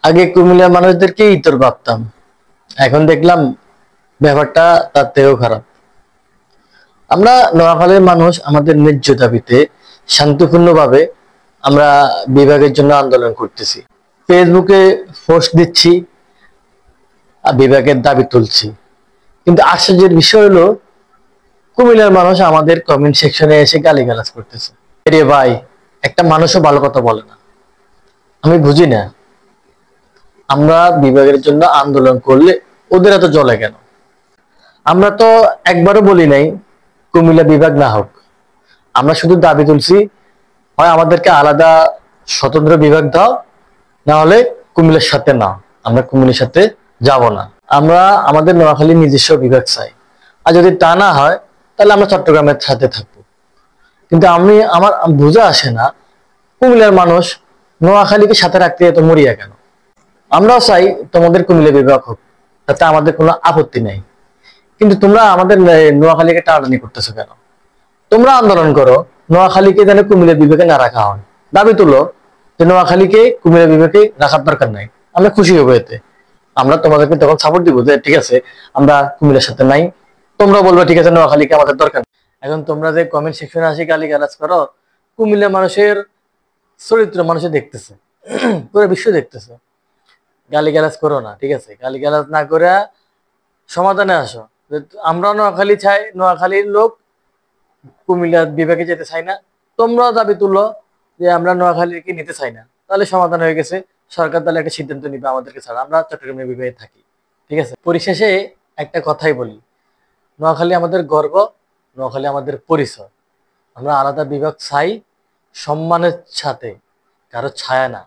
আগে কুমিল্লার মানুষদেরকে ইতর ভাবতাম, এখন দেখলাম ব্যাপারটা তার থেকেও খারাপ। আমরা নোয়াখালীর মানুষ আমাদের ন্যায্য দাবিতে শান্তিপূর্ণভাবে আমরা বিভাগের জন্য আন্দোলন করতেছি। ফেসবুকে পোস্ট দিচ্ছি আর বিভাগের দাবি তুলছি, কিন্তু আশ্চর্যের বিষয় হলো কুমিল্লার মানুষ আমাদের কমেন্ট সেকশনে এসে গালিগালাজ করতেছে। রে ভাই, একটা মানুষও ভালো কথা বলে না। আমি বুঝি না, আমরা বিভাগের জন্য আন্দোলন করলে ওদের এত জ্বলে কেন? আমরা তো একবারও বলি নাই কুমিল্লা বিভাগ না হোক। আমরা শুধু দাবি তুলছি, হয় আমাদেরকে আলাদা স্বতন্ত্র বিভাগ দাও, না হলে কুমিল্লার সাথে না, আমরা কুমিল্লার সাথে যাব না। আমরা আমাদের নোয়াখালী নিজস্ব বিভাগ চাই, আর যদি তা না হয় তাহলে আমরা চট্টগ্রামের সাথে থাকবো। কিন্তু আমার বোঝা আসে না কুমিল্লার মানুষ নোয়াখালীকে সাথে রাখতে এত মরিয়া কেন? আমরাও চাই তোমাদের কুমিল্লা বিভাগ হোক, তাতে আমাদের কোনো আপত্তি নাই, কিন্তু তোমরা আমাদের নোয়াখালীকে টানাটানি করতেছো কেন? তোমরা আন্দোলন করো নোয়াখালীকে যেন কুমিল্লা বিভাগে না রাখা হয়, দাবি তুলো যে নোয়াখালীকে কুমিল্লা বিভাগে রাখার দরকার নাই। আমরা খুশি হবো এতে। আমরা তোমাদেরকে তখন সাপোর্ট দিব যে ঠিক আছে, আমরা কুমিল্লার সাথে নাই, তোমরা বলবে ঠিক আছে নোয়াখালীকে আমাদের দরকার নেই। এখন তোমরা যে কমেন্ট সেকশনে আসি গালিগালাজ করো, কুমিল্লা মানুষের চরিত্র মানুষে দেখতেছে, পুরো বিশ্ব দেখতেছে। গালিগালাজ করো না, ঠিক আছে? গালিগালাজ না করে সমাধানে আসো। আমরা নোয়াখালী চাই, নোয়াখালীর লোক কুমিল্লা বিভাগে যেতে চাই না, তোমরাও দাবি তুলো যে আমরা নোয়াখালীকে নিতে চাই না, তাহলে সমাধান হয়ে গেছে। সরকার তাহলে একটা সিদ্ধান্ত নিবে আমাদেরকে ছাড়া, আমরা চট্টগ্রামের বিভাগে থাকি, ঠিক আছে? পরিশেষে একটা কথাই বলি, নোয়াখালী আমাদের গর্ব, নোয়াখালী আমাদের পরিচয়। আমরা আলাদা বিভাগ চাই সম্মানের সাথে, কারো ছায়া না।